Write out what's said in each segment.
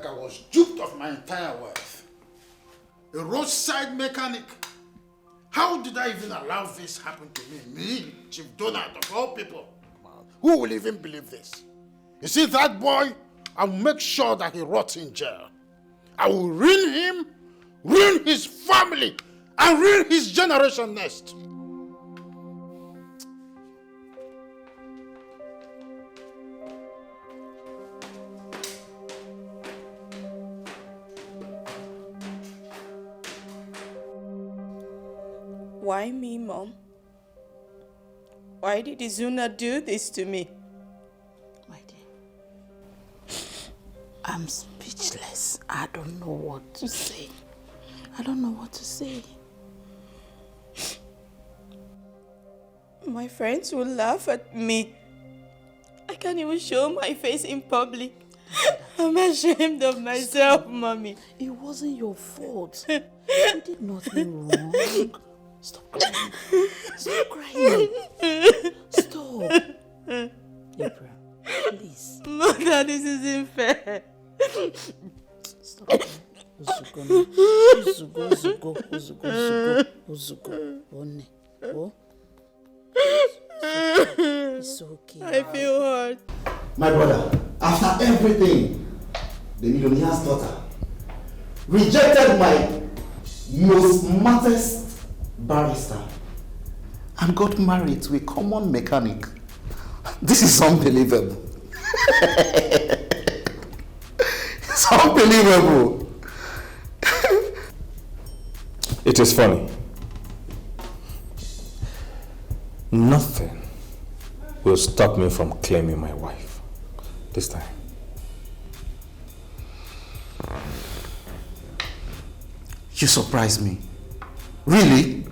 like I was duped of my entire wealth. A roadside mechanic. How did I even allow this happen to me? Me, Chief Donald of all people. Who will even believe this? You see that boy? I will make sure that he rots in jail. I will ruin him, ruin his family, and ruin his generation next. Why me, Mom? Why did Izuna do this to me? My dear, I'm speechless. I don't know what to say. I don't know what to say. My friends will laugh at me. I can't even show my face in public. I'm ashamed of myself, Mommy. It wasn't your fault. You did nothing wrong. Stop crying. Stop crying. Stop. April, please. Mother, this isn't fair. Stop crying. Uzuko. One. Oh. It's okay. I feel hurt. My brother, after everything, the millionaire's daughter rejected my most modest barrister and got married to a common mechanic. This is unbelievable. It's unbelievable. It is funny. Nothing will stop me from claiming my wife this time. You surprise me. Really?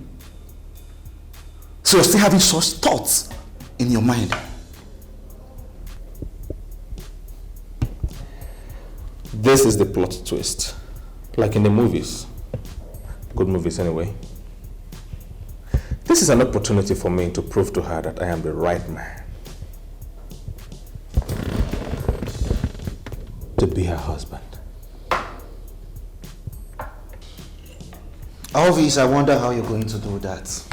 So you're still having such thoughts in your mind? This is the plot twist. Like in the movies. Good movies anyway. This is an opportunity for me to prove to her that I am the right man to be her husband. Alvis, I wonder how you're going to do that.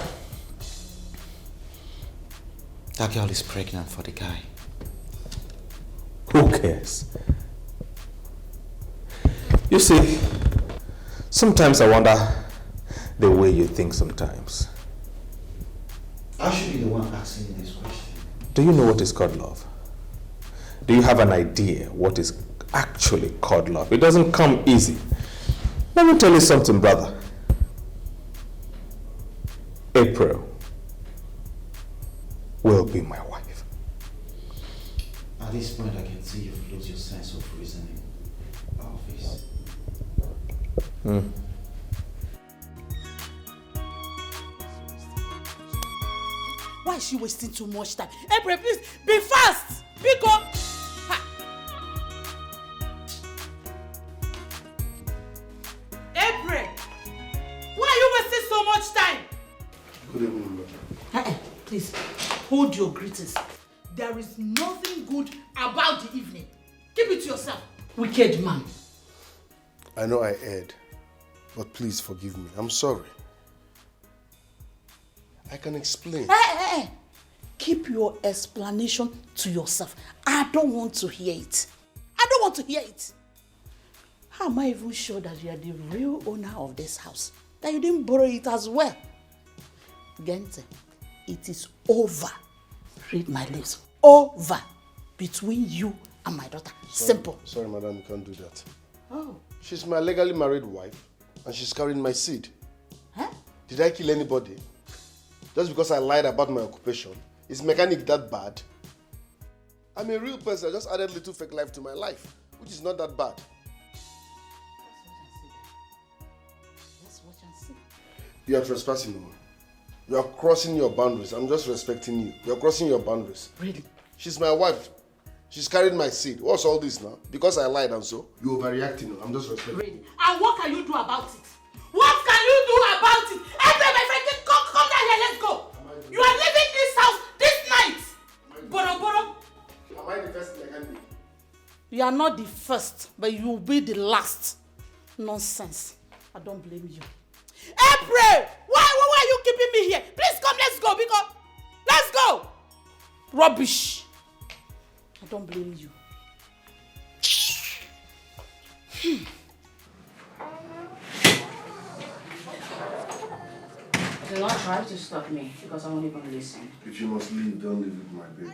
That girl is pregnant for the guy. Who cares? You see, sometimes I wonder the way you think sometimes. I should be the one asking you this question. Do you know what is called love? Do you have an idea what is actually called love? It doesn't come easy. Let me tell you something, brother. April will be my wife. At this point, I can see you've lost your sense of reasoning. Alvis. Why is she wasting too much time? April, please, be fast! Pick up! April! Why are you wasting so much time? Good evening, madam. Please, hold your greetings. There is nothing good about the evening. Keep it to yourself, wicked man. I know I erred, but please forgive me. I'm sorry. I can explain. Hey. Keep your explanation to yourself. I don't want to hear it. How am I even sure that you are the real owner of this house? That you didn't borrow it as well? Gente, it is over. Read my lips. Over. Between you and my daughter. Simple. Sorry, madam, you can't do that. Oh. She's my legally married wife, and she's carrying my seed. Huh? Did I kill anybody? Just because I lied about my occupation? Is mechanic that bad? I'm a real person. I just added little fake life to my life, which is not that bad. Let's watch and see. You are trespassing, woman. You are crossing your boundaries. I'm just respecting you. You are crossing your boundaries. Really? She's my wife. She's carried my seed. What's all this now? Because I lied and so? You're overreacting. I'm just respecting. Really? And what can you do about it? What can you do about it? April, my friend, come down here, let's go. You are leaving this house this night. Boro. Am I the first mechanic? You are not the first, but you will be the last. Nonsense. I don't blame you. April! Why are you keeping me here? Please come, let's go, because... Let's go! Rubbish. I don't blame you. Do not try to stop me, because I won't even listen. If you must leave, don't leave with my baby.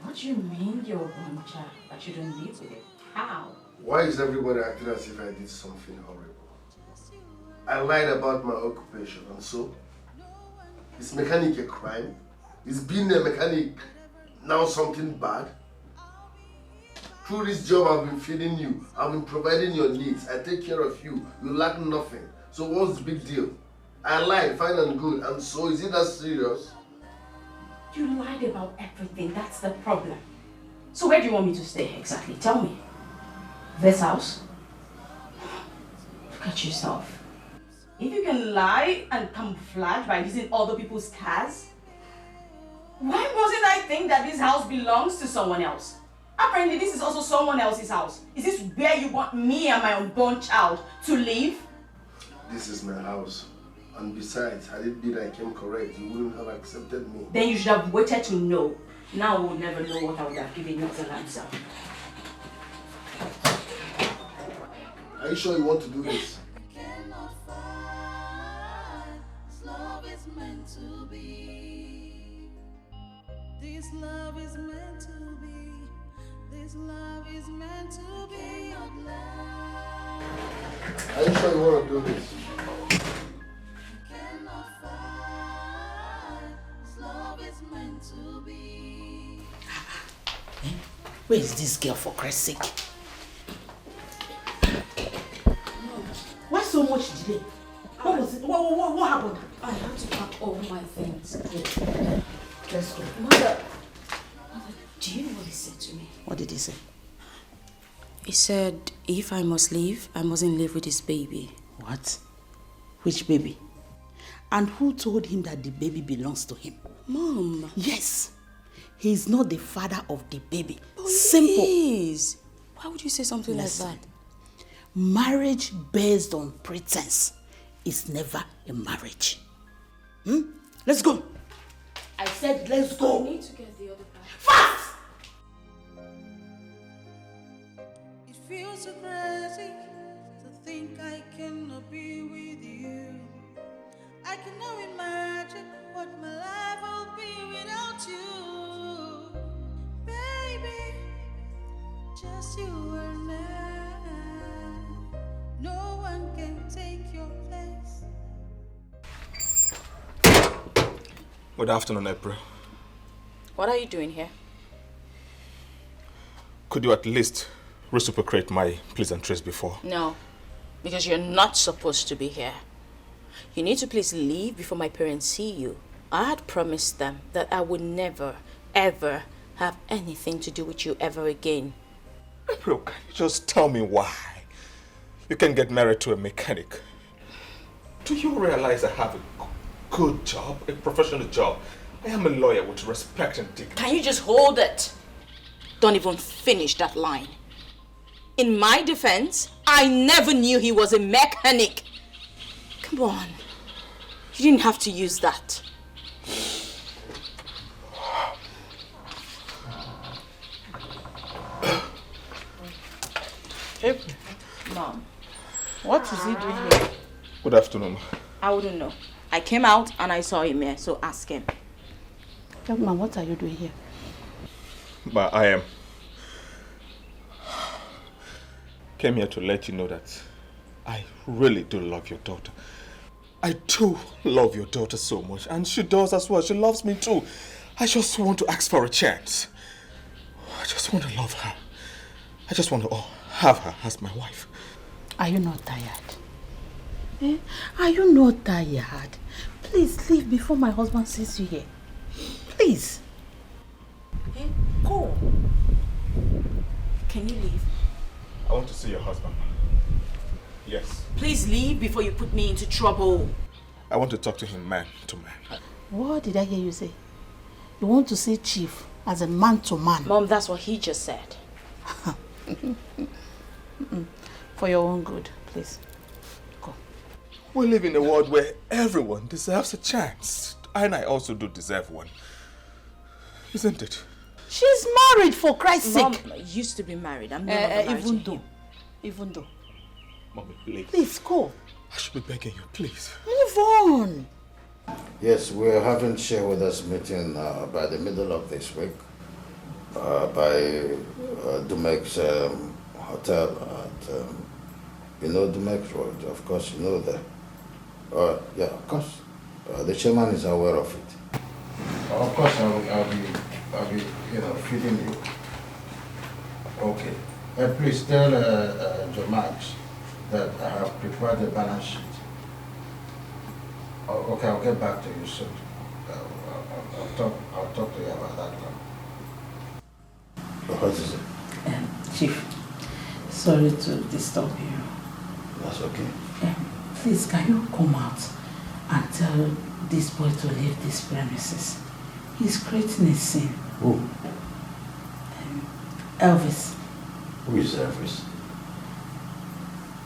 What do you mean you're one child? I shouldn't live with it? How? Why is everybody acting as if I did something horrible? I lied about my occupation, and so? Is mechanic a crime? Is being a mechanic now something bad? Through this job I've been feeding you, I've been providing your needs, I take care of you, you lack nothing. So what's the big deal? I lied, fine and good, and so is it that serious? You lied about everything, that's the problem. So where do you want me to stay exactly? Tell me. This house? Look at yourself. If you can lie and camouflage by using other people's cars, why wasn't I think that this house belongs to someone else? Apparently this is also someone else's house. Is this where you want me and my unborn child to live? This is my house. And besides, had it been I came correct, you wouldn't have accepted me. Then you should have waited to know. Now we'll never know what I would have given you as an answer. Are you sure you want to do this? This love is meant to be. This love is meant to be. Are you sure you want to do this? Where is this girl, for Christ's sake? Why so much delay? What was it? What happened? I had to pack all my things. Let's go. Mother, do you know what he said to me? What did he say? He said, if I must leave, I mustn't live with his baby. What? Which baby? And who told him that the baby belongs to him? Mom. Yes. He's not the father of the baby. But Simple. Please. Why would you say something Listen, like that? Marriage based on pretense is never a marriage. Let's go. I said let's go. I need to get the other part. Fast! It feels so crazy to think I cannot be with you. I can now imagine what my life will be without you. Baby, just you and I. No one can take your place. Good afternoon, April. What are you doing here? Could you at least reciprocate my pleasantries before? No, because you're not supposed to be here. You need to please leave before my parents see you. I had promised them that I would never, ever have anything to do with you ever again. April, can you just tell me why you can get married to a mechanic? Do you realize I have a good job, a professional job? I am a lawyer with respect and dignity. Can you just hold it? Don't even finish that line. In my defense, I never knew he was a mechanic. Come on. You didn't have to use that. April, Mom, what is he doing here? Good afternoon. I wouldn't know. I came out and I saw him here, so ask him. Young man, what are you doing here? But I came here to let you know that I really do love your daughter. I do love your daughter so much, and she does as well. She loves me too. I just want to ask for a chance. I just want to love her. I just want to have her as my wife. Are you not tired? Eh? Are you not tired? Please leave before my husband sees you here. Please. Hey, go. Can you leave? I want to see your husband. Yes. Please leave before you put me into trouble. I want to talk to him man to man. What did I hear you say? You want to see Chief as a man to man? Mom, that's what he just said. For your own good, please. Go. We live in a world where everyone deserves a chance. And I also do deserve one. Isn't it? She's married, for Christ's Mom sake. used to be married. I'm no longer married to him. Even though. Mommy, please. Please, go. I should be begging you, please. Move on. Yes, we're having shareholders meeting by the middle of this week by Dumex Hotel at, you know Dumex Road, of course, you know that. Yeah, of course. The chairman is aware of it. Of course, I'll be, feeding you. Okay. Please tell Joe Max that I have prepared the balance sheet. Okay, I'll get back to you soon. I'll talk to you about that one. What is it? Chief, sorry to disturb you. That's okay. Please, can you come out and tell this boy to leave this premises? He's creating a scene. Who? Elvis. Who is Elvis?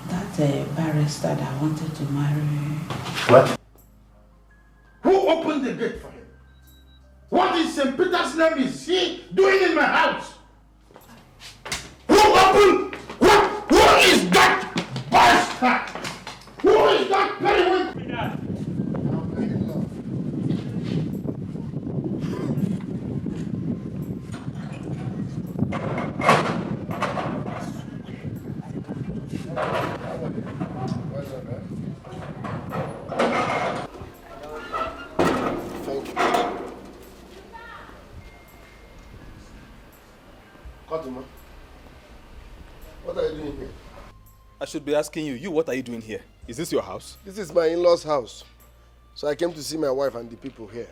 That barrister that wanted to marry. What? Who opened the gate for him? What in St. Peter's name is he doing in my house? Who opened? Who is that bastard? Who is that periwinkle? What are you doing here? I should be asking you, what are you doing here? Is this your house? This is my in-laws' house. So I came to see my wife and the people here.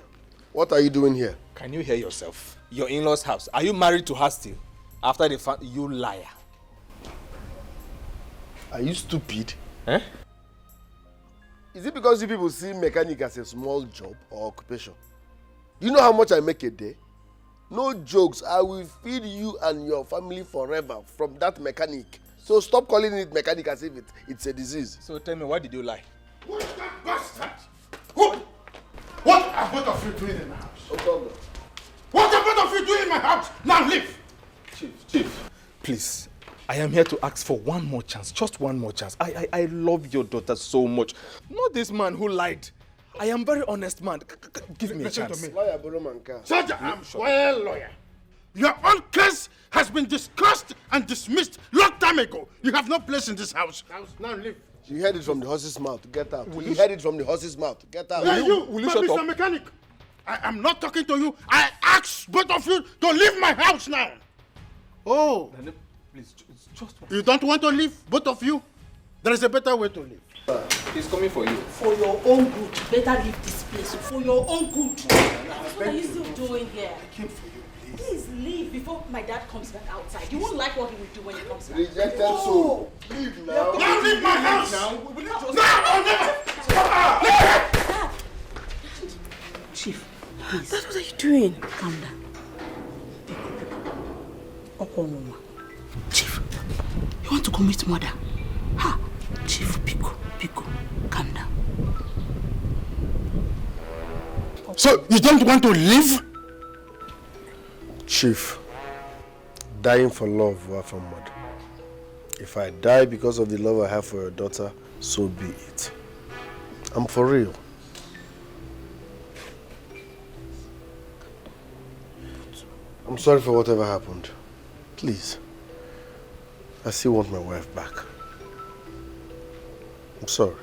What are you doing here? Can you hear yourself? Your in-laws' house. Are you married to her still? After they found you liar. Are you stupid? Eh? Is it because you people see mechanic as a small job or occupation? Do you know how much I make a day? No jokes, I will feed you and your family forever from that mechanic. So stop calling it mechanic as if it's a disease. So tell me, why did you lie? Who is that bastard? What are both of you doing in my house? No problem. What are both of you doing in my house? Now leave! Chief. Please, I am here to ask for one more chance. Just one more chance. I love your daughter so much. Not this man who lied. I am very honest man. Give me a chance. To me. Lawyer Boromanka. Sergeant, I'm well lawyer. Your own case has been discussed and dismissed long time ago. You have no place in this house. Now leave. You heard it from the horse's mouth. Get out. You heard it from the horse's mouth. Get out. Will you shut up? Mr. Mechanic, I am not talking to you. I ask both of you to leave my house now. Oh. Please, just one. You don't want to leave, both of you? There is a better way to leave. He's coming for you. For your own good, better leave this place. For your own good. What are you still doing here? I came for you, please. Please leave before my dad comes back outside. You won't like what he will do when he comes back. Rejected soul. Leave now. Now leave my house! Dad! Chief, please. Dad, what are you doing? Calm down. Okonoma. Chief, you want to commit murder? Ha! Chief, Pico, calm down. So, you don't want to leave? Chief, dying for love or for murder. If I die because of the love I have for your daughter, so be it. I'm for real. I'm sorry for whatever happened. Please. I still want my wife back. I'm sorry.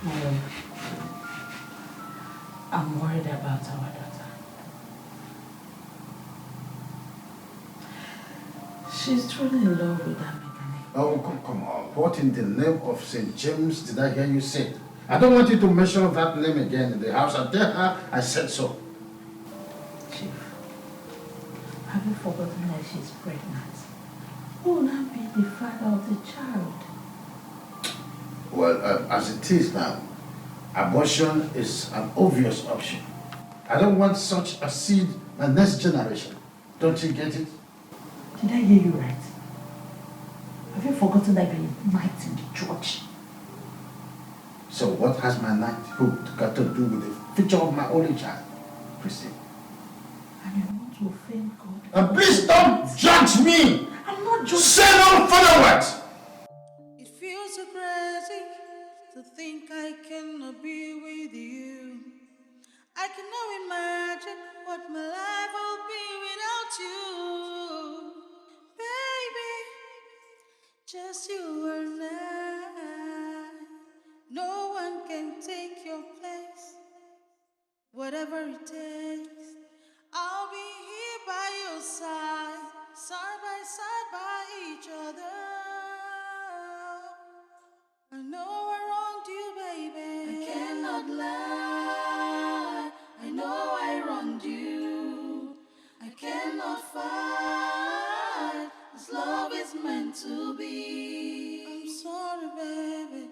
Mom, I'm worried about our daughter. She's truly in love with that mechanic. Oh, come on. What in the name of St. James did I hear you say? I don't want you to mention that name again in the house and tell her I said so. Chief, have you forgotten that she's pregnant? Who will now be the father of the child? Well, as it is now, abortion is an obvious option. I don't want such a seed in the next generation. Don't you get it? Did I hear you right? Have you forgotten that you're a knight in the church? So what has my knighthood got to do with the future of my only child, Christy? And you want to offend God? And please don't judge me! I'm not judging. Say no further words! It feels so crazy to think I cannot be with you. I cannot imagine what my life will be without you. Baby, just you and I. No one can take your place. Whatever it takes, I'll be here by your side, side by each other. I know I wronged you, baby. I cannot lie. I know I wronged you. I cannot fight. This love is meant to be. I'm sorry, baby.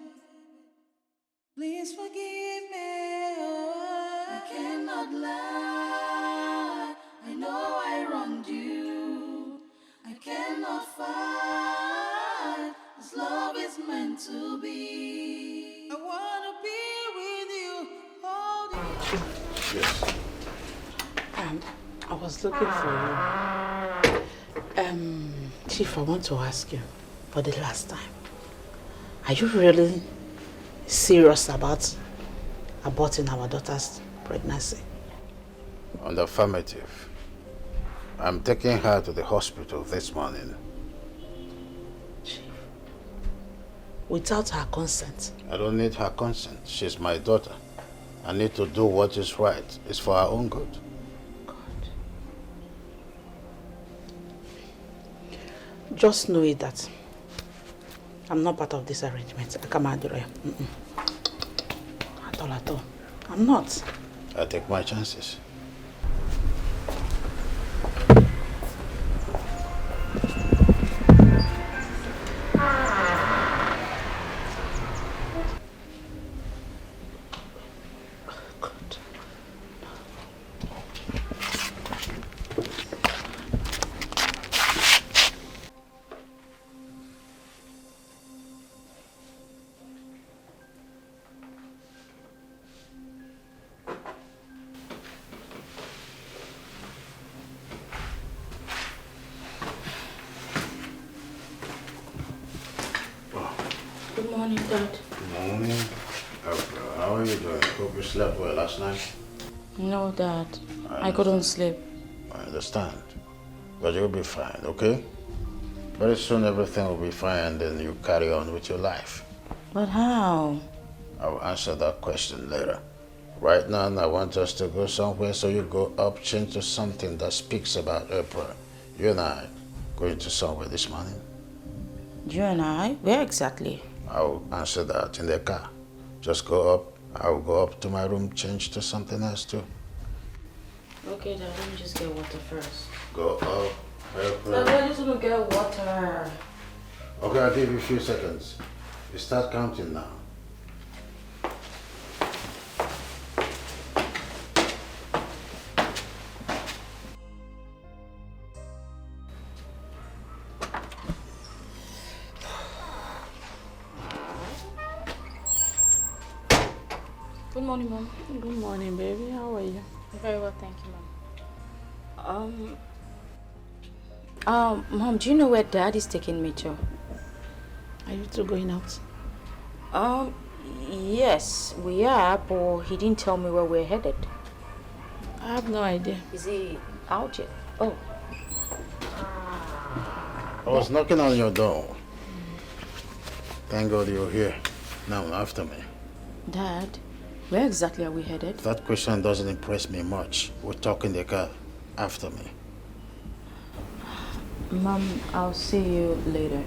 Please forgive me. I cannot lie. I know I wronged you. I cannot fight. This love is meant to be. I wanna be with you, hold you. Yes. I was looking for you. Chief, I want to ask you for the last time. Are you really serious about aborting our daughter's pregnancy? On the affirmative. I'm taking her to the hospital this morning. Chief, without her consent? I don't need her consent. She's my daughter. I need to do what is right. It's for her own good. Just know it that I'm not part of this arrangement. I can't do it. At all. I'm not. I take my chances. Good morning, Dad. Good morning. How are you doing? Hope you slept well last night. No, Dad. I couldn't sleep. I understand. But you'll be fine, okay? Very soon everything will be fine and then you carry on with your life. But how? I'll answer that question later. Right now, I want us to go somewhere, so you go up, change to something that speaks about April. You and I going to somewhere this morning. You and I? Where exactly? I'll answer that in the car. Just go up. I'll go up to my room, change to something else too. Okay, Dad, let me just get water first. Go up. Dad, I just want to get water. Okay, I'll give you a few seconds. You start counting now. Good morning, Mom. Good morning, baby. How are you? Very well, thank you, Mom. Mom, do you know where Dad is taking me to? Are you two going out? Yes, we are, but he didn't tell me where we're headed. I have no idea. Is he out yet? Oh. I was knocking on your door. Thank God you're here. Now after me. Dad, where exactly are we headed? That question doesn't impress me much. We'll talk in the car after me. Mom, I'll see you later.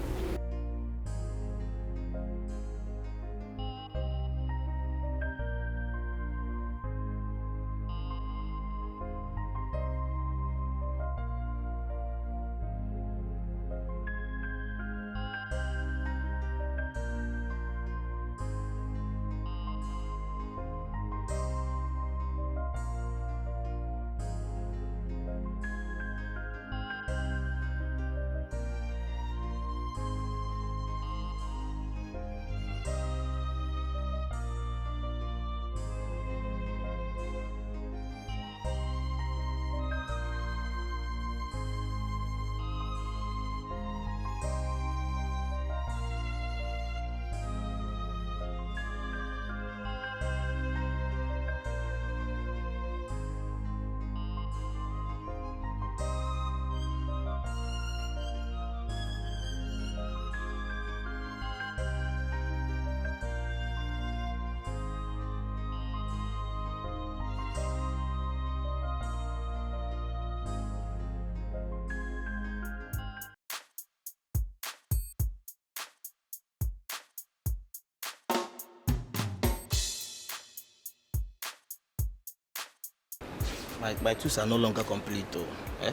My tools are no longer complete though. Eh?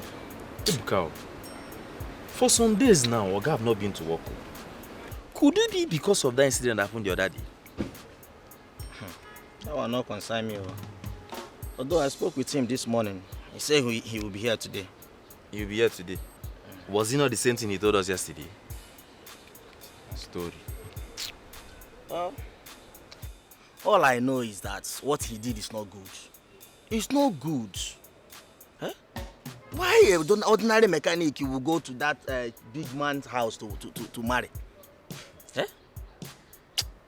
Ebuka, for some days now, Oga have not been to work. Could it be because of that incident that happened the other day? That will not concern me. Although I spoke with him this morning, he said he will be here today. He will be here today. Was it not the same thing he told us yesterday? Story. Well, all I know is that what he did is not good. It's not good. Huh? Why an ordinary mechanic you will go to that big man's house to marry? Eh?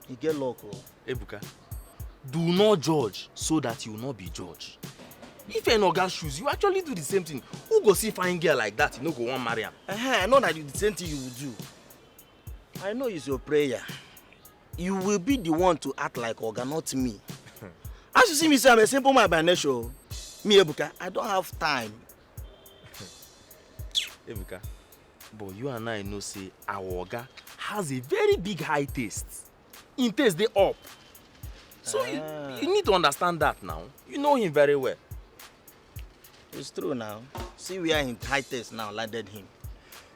You get loco. Ebuka, do not judge so that you will not be judged. If an Oga shoes, you actually do the same thing. Who go see fine girl like that, you no go want marry am? I know that the same thing you will do. I know it's your prayer. You will be the one to act like Oga, not me. As you see me say, I'm a simple man by nature. Me, Ebuka, I don't have time. Ebuka, but you and I know say our Oga has a very big high taste. In taste they up. So you need to understand that now. You know him very well. It's true now. See where in high taste now landed him.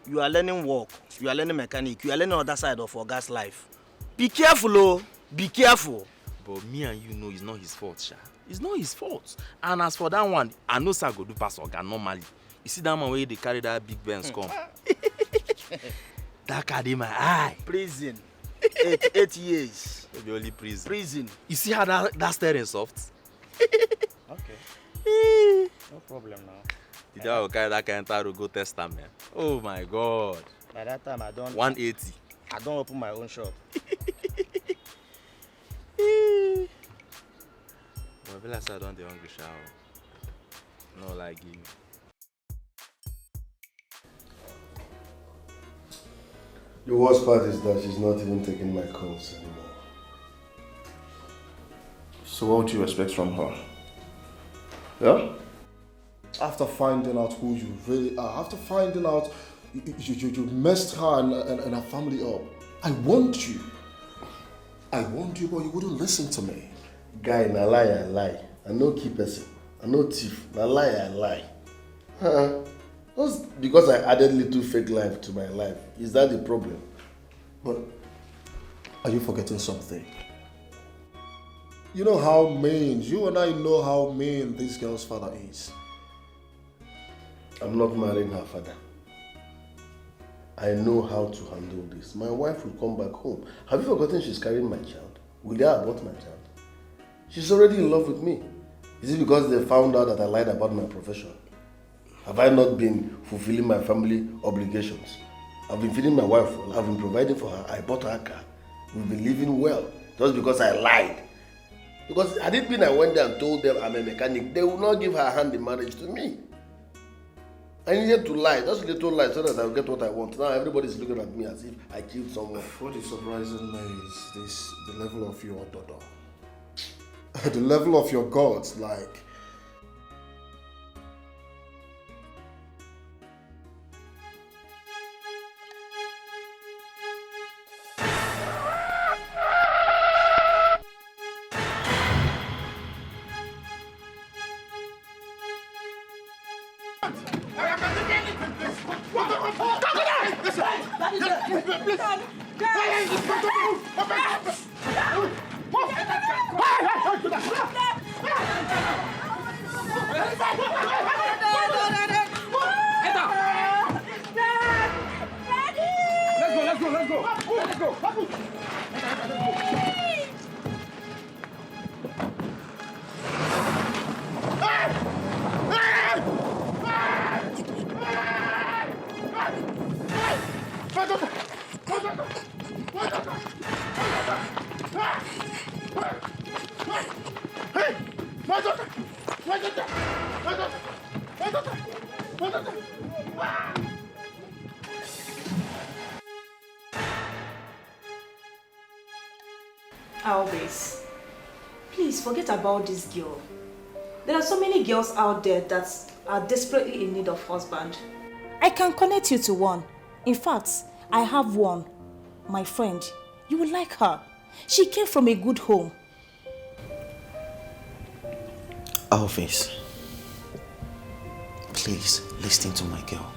You are learning work, you are learning mechanic, you are learning other side of Oga's life. Be careful, oh. Be careful. But me and you know it's not his fault, Sha. It's not his fault. And as for that one, I know sir go do pass Oga normally. You see that man where they carry that big Benz come. That car in my eye. Prison. 8 years. Maybe only prison. Prison. You see how that steering soft? Okay. No problem now. The day I will carry that car enter to go test them, man. Oh my God. By that time I don't 180. I don't open my own shop. Well, I feel like I don't the hungry shower. No, like you. The worst part is that she's not even taking my calls anymore. So what would you expect from her? Yeah? After finding out who you really are, after finding out you messed her and her family up, I want you, but you wouldn't listen to me. Guy, na lie I lie. I no key person. I no thief. Na lie I lie. Just because I added little fake life to my life. Is that the problem? But are you forgetting something? You know how mean, you and I know how mean this girl's father is. I'm not marrying her father. I know how to handle this. My wife will come back home. Have you forgotten she's carrying my child? Will they abort my child? She's already in love with me. Is it because they found out that I lied about my profession? Have I not been fulfilling my family obligations? I've been feeding my wife well. I've been providing for her. I bought her a car. We've been living well. Just because I lied. Because had it been I went there and told them I'm a mechanic, they would not give her hand in marriage to me. I needed to lie, just a little lie, so that I'll get what I want. Now everybody's looking at me as if I killed someone. What is surprising me is the level of your daughter. the level of your gods, like. Always. Please forget about this girl. There are so many girls out there that are desperately in need of husband. I can connect you to one. In fact, I have one. My friend, you will like her. She came from a good home. Always. Please listen to my girl.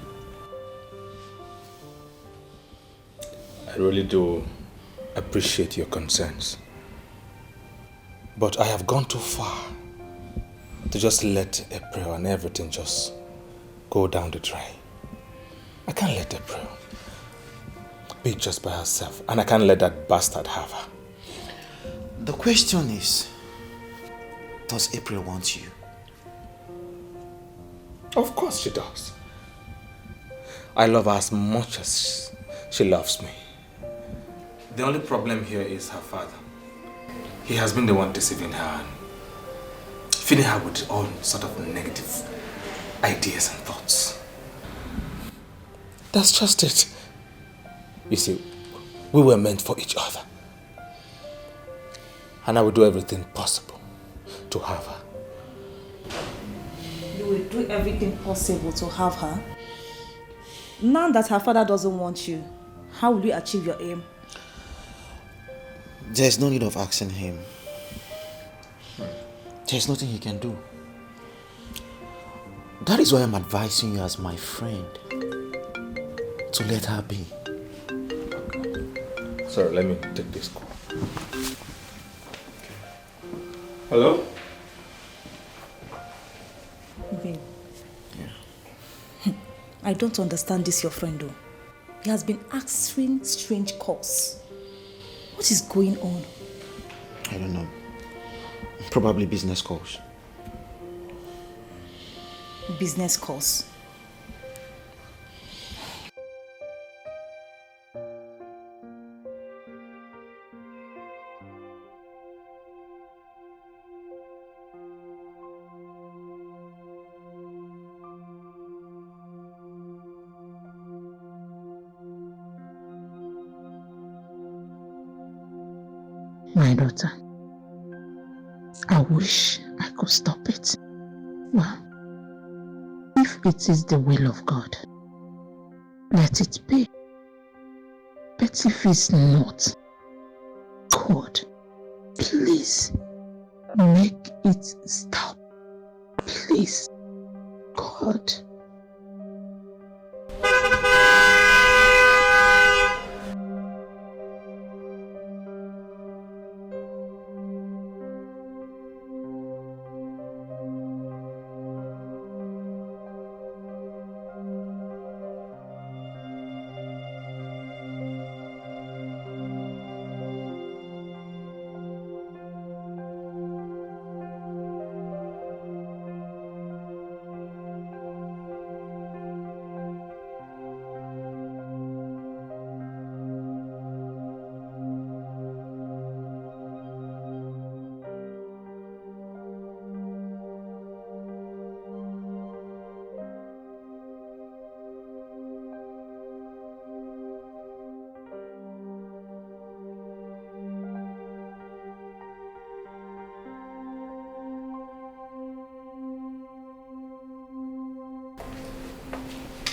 I really do appreciate your concerns. But I have gone too far to just let April and everything just go down the drain. I can't let April be just by herself, and I can't let that bastard have her. The question is, does April want you? Of course she does. I love her as much as she loves me. The only problem here is her father. He has been the one deceiving her and filling her with all sort of negative ideas and thoughts. That's just it. You see, we were meant for each other. And I will do everything possible to have her. You will do everything possible to have her? Now that her father doesn't want you, how will you achieve your aim? There's no need of asking him. There's nothing he can do. That is why I'm advising you as my friend to let her be. Sorry, let me take this call. Hello? Babe. Yeah. I don't understand this, your friend, though. He has been answering strange calls. What is going on? I don't know. Probably business calls. Business calls? My daughter, I wish I could stop it. Well, if it is the will of God, let it be. But if it's not, God, please make it stop. Please, God.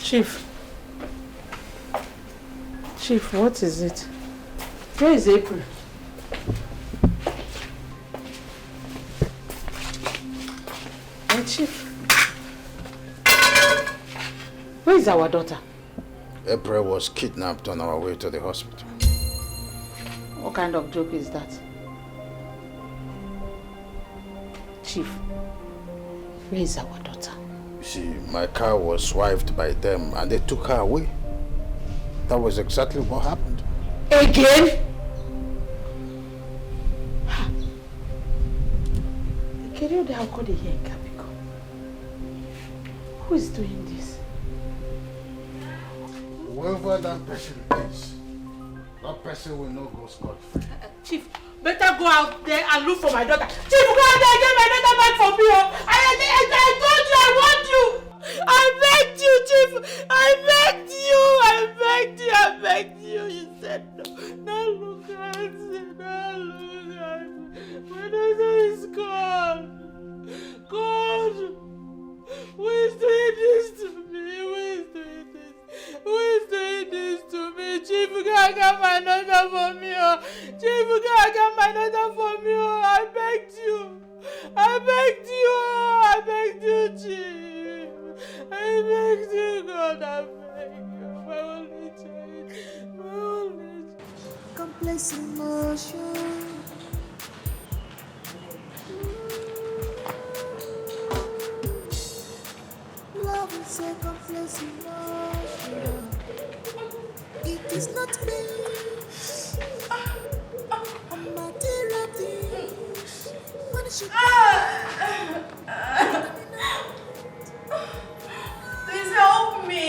Chief. Chief, what is it? Where is April? Hey, Chief. Where is our daughter? April was kidnapped on our way to the hospital. What kind of joke is that? Chief, where is our daughter? You see, my car was swiped by them and they took her away. That was exactly what happened. Again? Keriode Akode here in Capico. Who is doing this? Whoever that person is, that person will not go scot-free. Chief, better go out there and look for my daughter. Chief, go out there and get my daughter back for me. I told you I want you. I begged you, Chief. I begged you. I begged you. You said no. Now look at it. Now look at it. My daughter is gone. God, who is doing this to me? Who is doing this to me? Chief, you can't get my daughter for me. Chief, you can't get my daughter for me. I begged you. I begged you, Chief. I begged you, God. I beg you. My only child. My only child. Complex emotion. Love is a complex emotion. It is not me. A material thing. What is she? Please help me.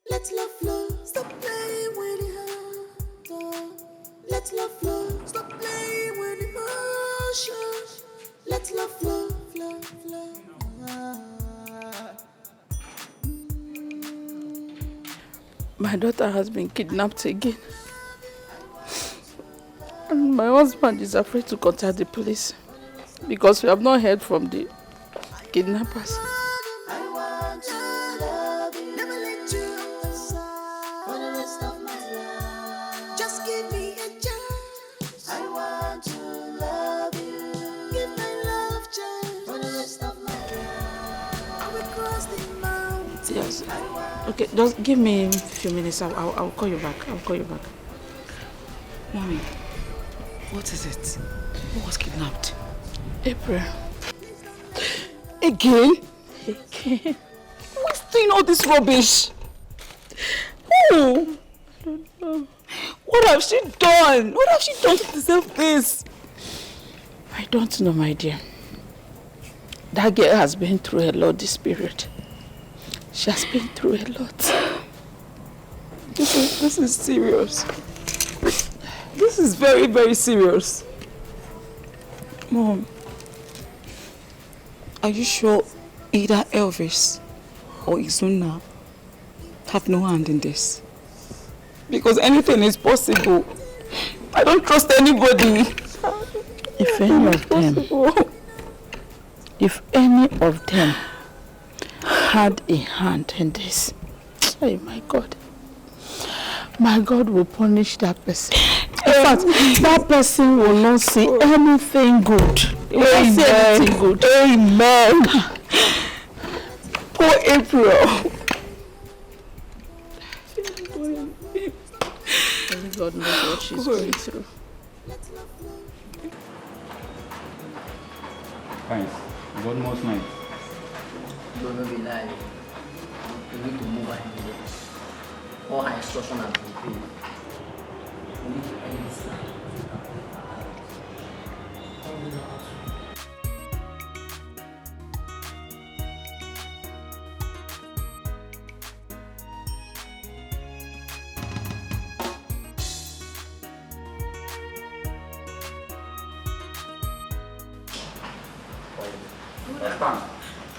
Let love flow, stop playing with the heart. Let love flow, stop playing with emotions. Let love flow, flow, flow. My daughter has been kidnapped again. And my husband is afraid to contact the police because we have not heard from the kidnappers. I want to love you, never let you aside for the rest of my life. Just give me a chance. I want to love you, give my love chance for the rest of my life. I will cross the mountains. Yes. Okay, just give me a few minutes. I'll call you back. Mommy, what is it? Who was kidnapped? April. Again? Who's doing all this rubbish? Who? I don't know. What have she done? What have she done to deserve this? I don't know, my dear. That girl has been through a lot this period. She has been through a lot. This is serious. This is very, very serious. Mom, are you sure either Elvis or Izuna have no hand in this? Because anything is possible. I don't trust anybody. If any of them had a hand in this, oh my God will punish that person. In fact, that person will not see anything good. He will not see anything good. Amen. Poor April. Only God knows what she's going through. Guys, God most night. Don't know be lie. We need to move ahead. All her instructions have been paid. We need to end this now.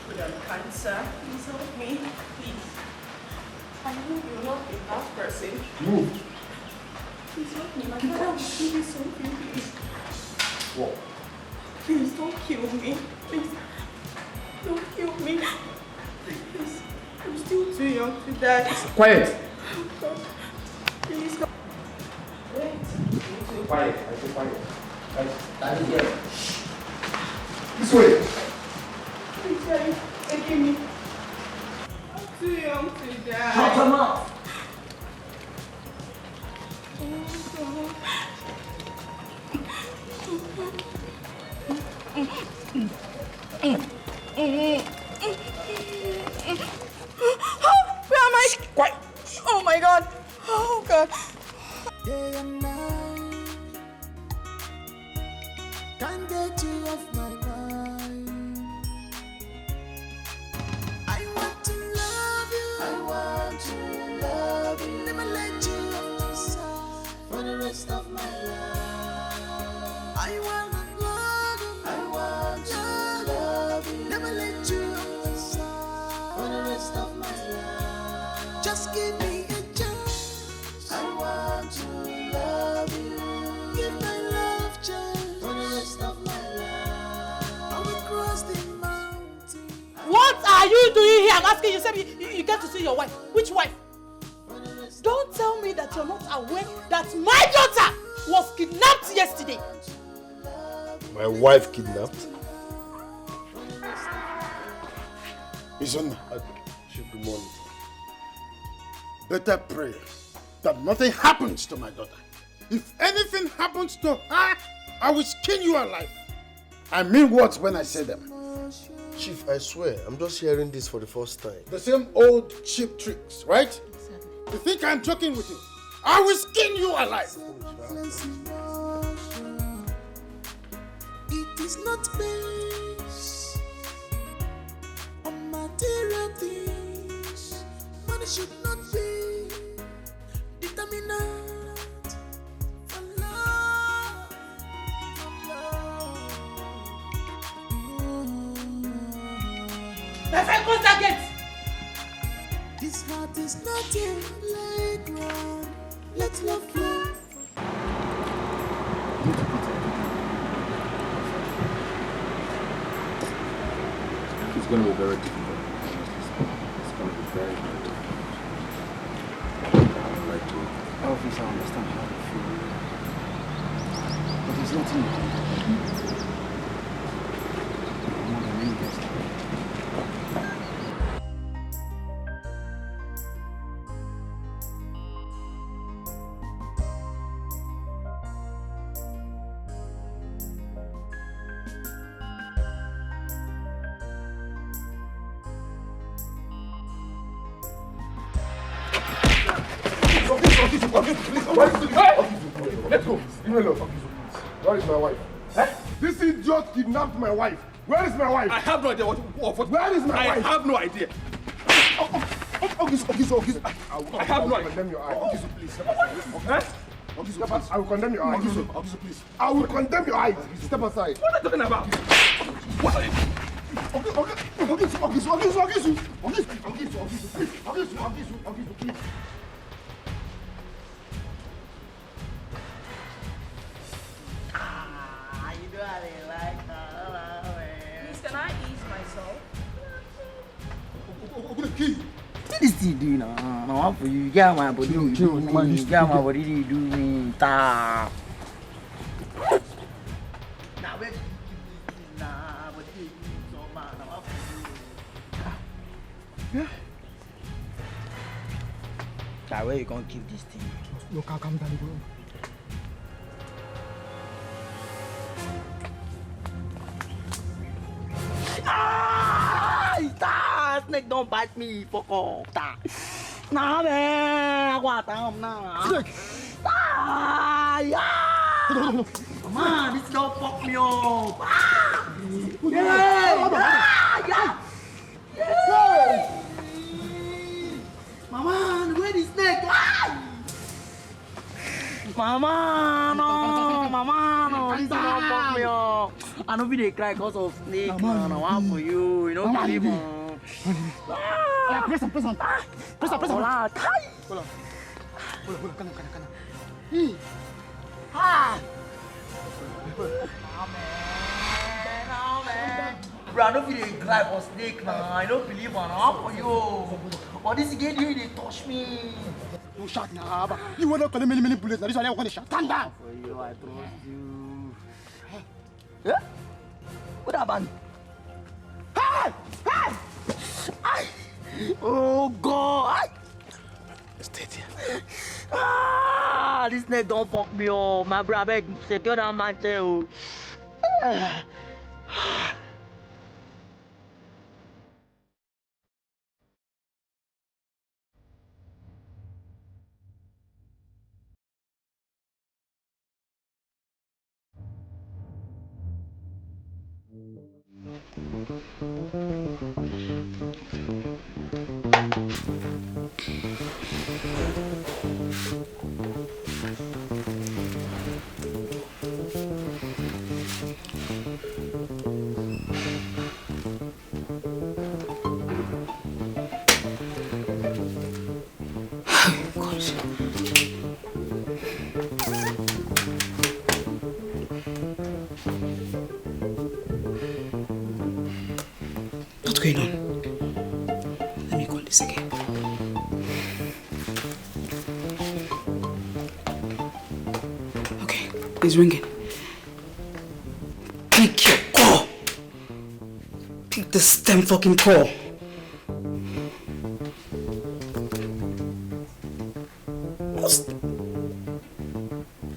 Good on, sir. Please help me, please. I know you're not a bad person. Move. Please help me. My father will kill me something, please. What? Please don't kill me. Please. Don't kill me. Please. I'm still too young to die. Quiet. God. Please help. Wait. Quiet. I say quiet. Daddy here. This way. Please, Daddy. Forgive me. I'm too young to die. Shut your mouth. Where am I? Quiet. Oh my God. Oh God. Day and night, can't get you off my mind. I want to love you. I want to love you. Never let you off my side for the rest of my life. I want to love you. I want to love you. Never let you off my side for the rest of my life. Just give me a chance. I want to love you. Give my love chance for the rest of my life. I will cross the mountain. What are you doing here? I'm asking you. Said you get to see your wife. Which wife? Don't tell me that you're not aware that my daughter was kidnapped yesterday. My wife kidnapped? Isn't Chief, good morning. better pray that nothing happens to my daughter. If anything happens to her, I will skin you alive. I mean words when I say them. Chief, I swear, I'm just hearing this for the first time. The same old cheap tricks, right? You think I'm joking with you? I will skin you alive. It is not based on material things. Money should not be determinant for love. My friend, close that gate. This heart is not a playground. Let love flow. It's going to be very difficult. It's going to be very, very difficult. I would like to. Officer, I understand how you feel. But there's nothing you can do. More than any guest. Let's go. Leave me alone. Where is my wife? This idiot kidnapped my wife. Where is my wife? I have no idea what. Where is my wife? I have no idea. Ogiso. I have no idea. Condemn your eye. Ogiso, please. Step aside. Ogiso, I will condemn your eye. Ogiso, please. I will condemn your eye. Step aside. What are you talking about? What are you? Ogiso, please. Please, can I ease myself? What is he doing now? Now, for you, get my body, you do me. Get my body, you do me. Ta. Now, where did you keep this thing now? But you so bad. Now, for you. Yeah. Now, where you gonna keep this thing? Look, I'll come down, bro. Ah, snake don't bite me. Fuck off. Nah, man. I want them now. Snake. Ah, yeah. Man, this girl fuck me up. Ah. Yeah. Mama, where is snake? Ah. Mama, no, this girl fuck me up. I know we dey cry because of snake, man. I want for you, you know, believe me. Ah. Yeah, press on. Press on. Hold on. Hold on. Come on. Ah! Bro, I don't feel they cry for snake now. I don't believe on how for you. But this again, they touch me. You shot now, you want to call many bullets. Now this one I want to shot. Stand down. For you, I trust you. Yeah? What happened? Hey! Ay! Oh God! Stay there. Ah! This snake don't fuck me up. My brother, secure that man too. What's going on? Let me call this again. Okay, it's ringing. Pick your call. Pick this damn fucking call. What's...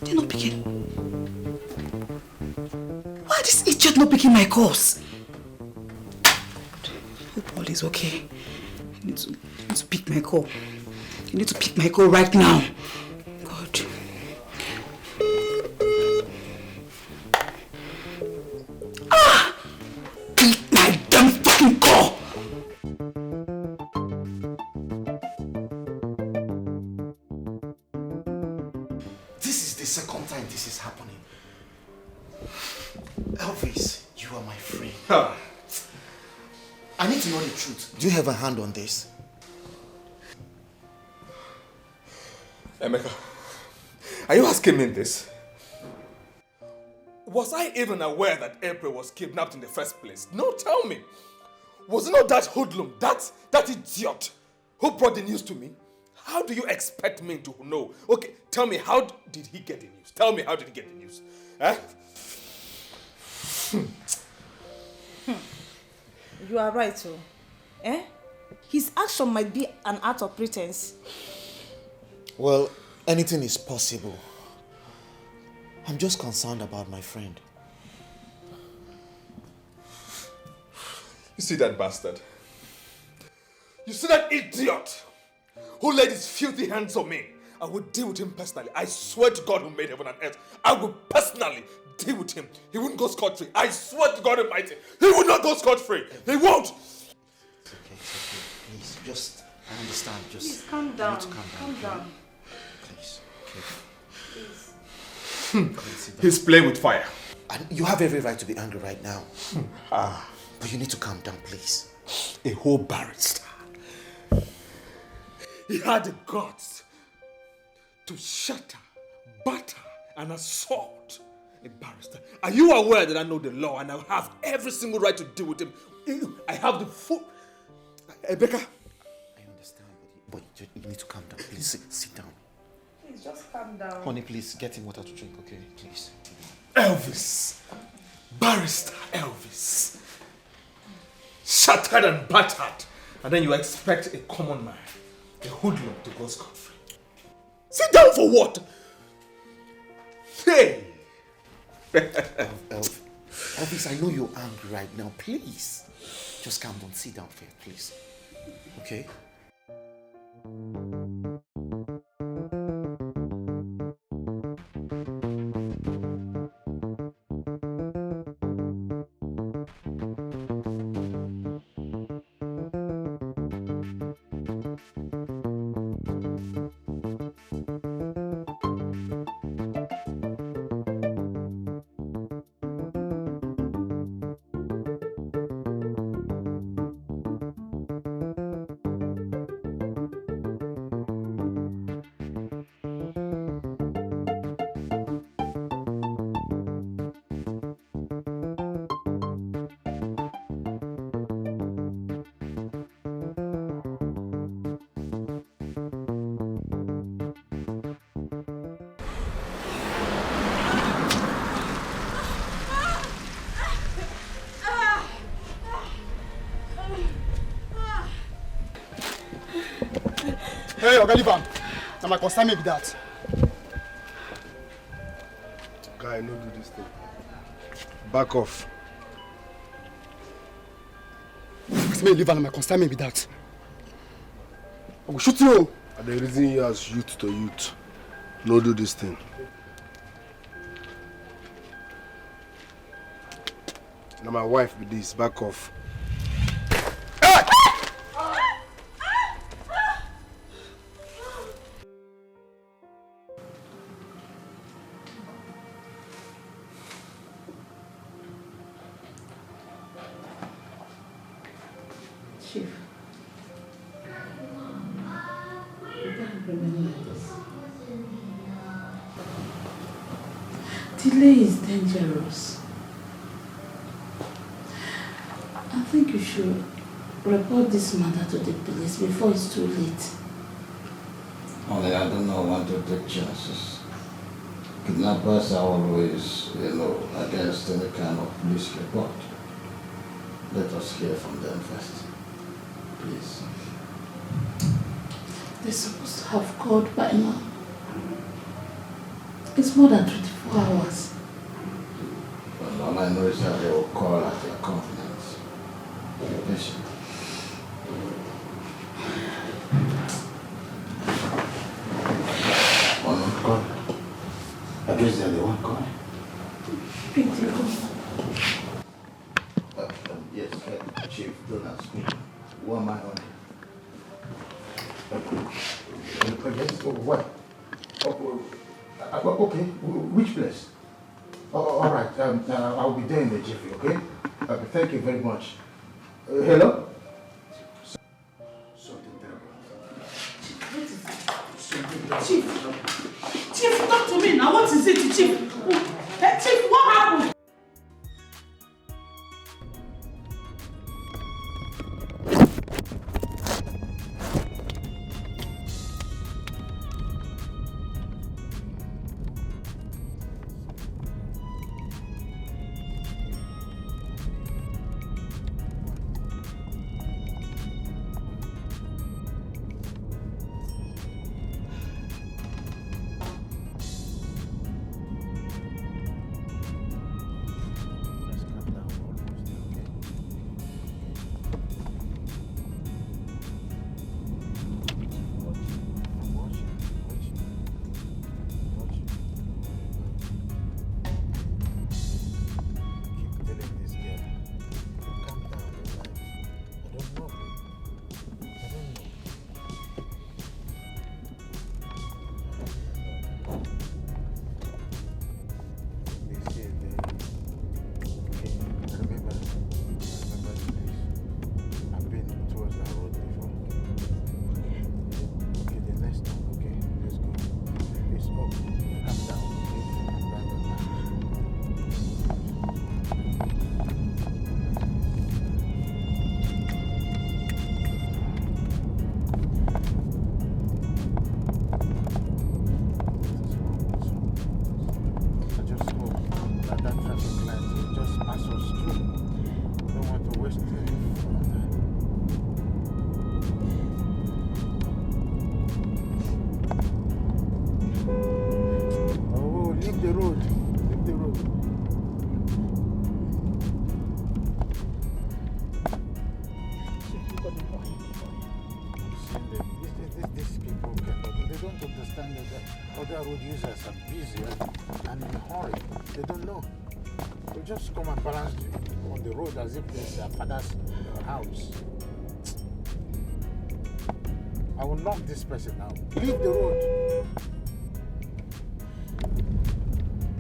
They're not picking. Why is this idiot not picking my calls? All is okay. You need to pick my call. You need to pick my call right now. God. Ah! Pick my damn fucking call! This is the second time this is happening. Elvis, you are my friend. I need to know the truth. Do you have a hand on this? Emeka, are you asking me this? Was I even aware that April was kidnapped in the first place? No, tell me. Was it not that hoodlum, that idiot who brought the news to me? How do you expect me to know? Okay, tell me, how did he get the news? Tell me, how did he get the news? Eh? You are right, too. Eh? His action might be an act of pretense. Well, anything is possible. I'm just concerned about my friend. You see that bastard? You see that idiot who laid his filthy hands on me? I will deal with him personally. I swear to God who made heaven and earth. I will personally deal with him. He wouldn't go scot-free. I swear to God Almighty. He will not go scot-free. He won't. It's okay. Please, just, I understand. Just Please, calm down. You need to calm down. Please, okay. Please. He's playing with fire. And you have every right to be angry right now. But you need to calm down, please. A whole barrister. He had the guts to shatter, batter, and assault a barrister. Are you aware that I know the law and I have every single right to deal with him? I have the full... Rebecca? I understand, but you need to calm down. Please sit down. Please, just calm down. Honey, please get him water to drink, okay? Please. Elvis. Barrister Elvis. Shattered and battered. And then you expect a common man, a hoodlum, to go scot-free. Sit down for what? Hey! Elvis, I know you're angry right now. Please. Just calm down. Sit down first, please. Okay? Hey, Oga, leave am. Na my concern me be that. Guy, no do this thing. Back off. As me leave am, na my concern me be that. I will shoot you. And the reason you as youth to youth. No do this thing. Now my wife be this. Back off. Chief, you can't remain like this. Delay is dangerous. I think you should report this matter to the police before it's too late. Only I do not want to take chances. Kidnappers are always, against any kind of police report. Let us hear from them first. Please. They're supposed to have called by now. It's more than 24 hours. But all I know is that they will call at their convenience. Be patient. One will call. I guess they're the one calling. Pick the call. Yes, Chief, Jonas. Who am I on? Against what? Okay, which place? All right, I'll be there in the jiffy, okay? Thank you very much. Hello? Something terrible. Chief, talk to me now. What is it, Chief? Hey, Chief, what happened? Road users are busy and in a hurry. They don't know. They just come and balance on the road as if it's their father's house. I will knock this person now. Leave the road.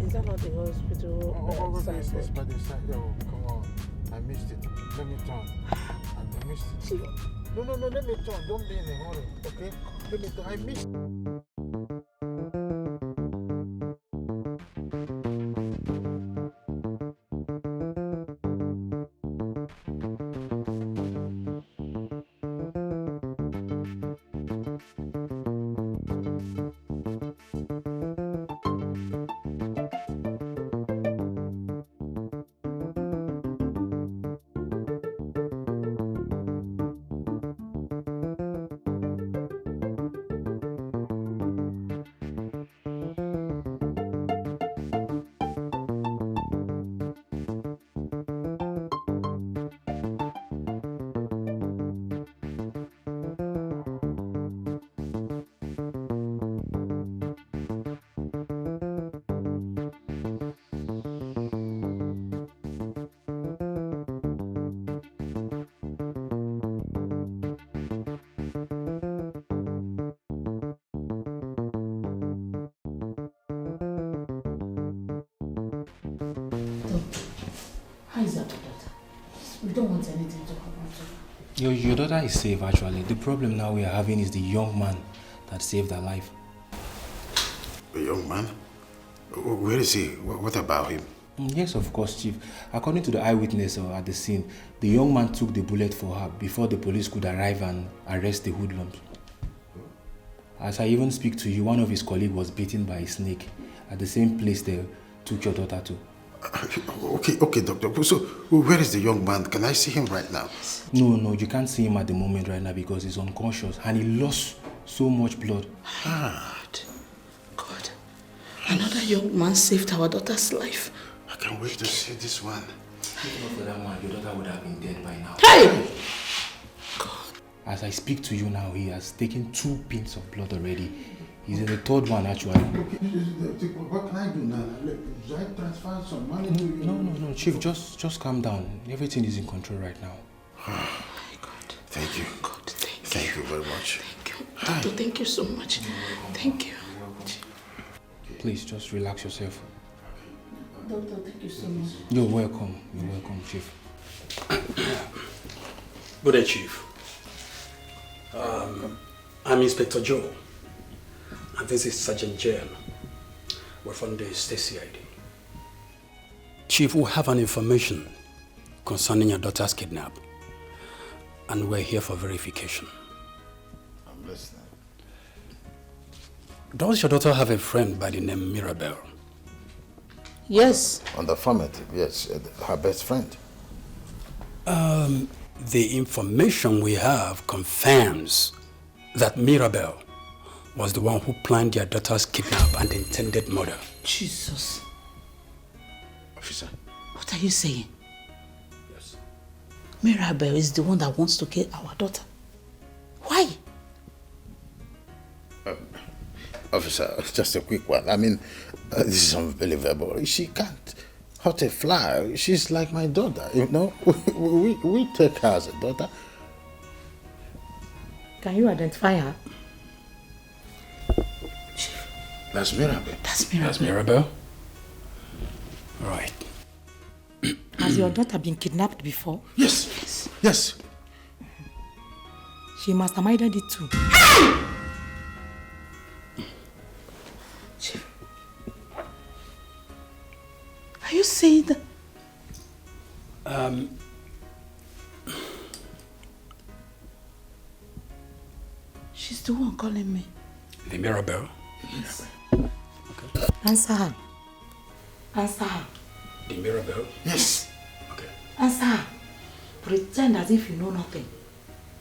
Is that not the hospital? It's by the side. Oh, come on. I missed it. Let me turn. I missed it. No, let me turn. Don't be in a hurry, okay? Let me turn. I missed it. We don't want anything to happen to her. Your daughter is safe, actually. The problem now we are having is the young man that saved her life. A young man? Where is he? What about him? Yes, of course, Chief. According to the eyewitness at the scene, the young man took the bullet for her before the police could arrive and arrest the hoodlums. As I even speak to you, one of his colleagues was bitten by a snake at the same place they took your daughter to. Okay, doctor. So, where is the young man? Can I see him right now? No, you can't see him at the moment right now because he's unconscious and he lost so much blood. God. Another young man saved our daughter's life. I can't wait to see this one. If not for that one, your daughter would have been dead by now. Hey! As I speak to you now, he has taken 2 pins of blood already. He's in the 3rd one, actually. What can I do now? Should I transfer some money to you? No, Chief, just calm down. Everything is in control right now. Oh my God. Thank you. God, thank you very much. Thank you. Doctor, thank you so much. Thank you. Please, just relax yourself. Doctor, thank you so much. You're welcome, Chief. Good day, Chief. I'm Inspector Joe, and this is Sergeant Jen. We're from the State CID. Chief, we have an information concerning your daughter's kidnap, and we're here for verification. I'm listening. Does your daughter have a friend by the name Mirabel? Yes. On the affirmative, yes, her best friend. The information we have confirms that Mirabel was the one who planned your daughter's kidnap and intended murder. Jesus. Officer. What are you saying? Yes. Mirabel is the one that wants to kill our daughter. Why? Officer, just a quick one. I mean, this is unbelievable. She can't hurt a fly. She's like my daughter, you know. We take her as a daughter. Can you identify her? That's Mirabel. That's Mirabel? Right. Has your daughter been kidnapped before? Yes. She must have minded it too. Are you saying that? She's the one calling me. The Mirabel? Yes. Okay. Answer her. Answer her. The Mirabel? Yes. Okay. Answer her. Pretend as if you know nothing.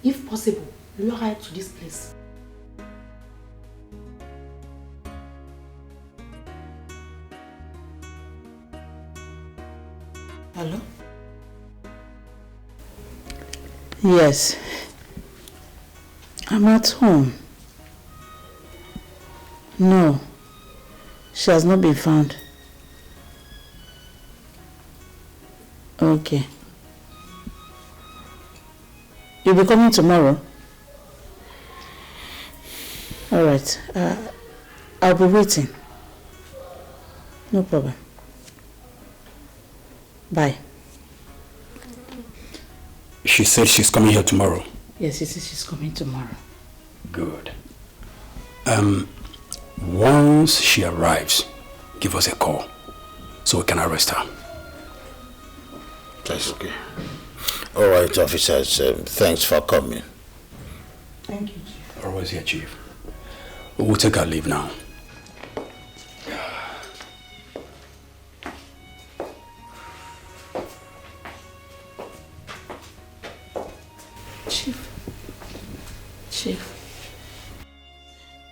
If possible, lure her to this place. Hello? Yes. I'm at home. No. She has not been found. Okay. You'll be coming tomorrow? Alright. I'll be waiting. No problem. Bye. She said she's coming here tomorrow. Yes, she says she's coming tomorrow. Good. Once she arrives, give us a call so we can arrest her. That's okay. All right, officers. Thanks for coming. Thank you, Chief. Always here, Chief. We'll take our leave now.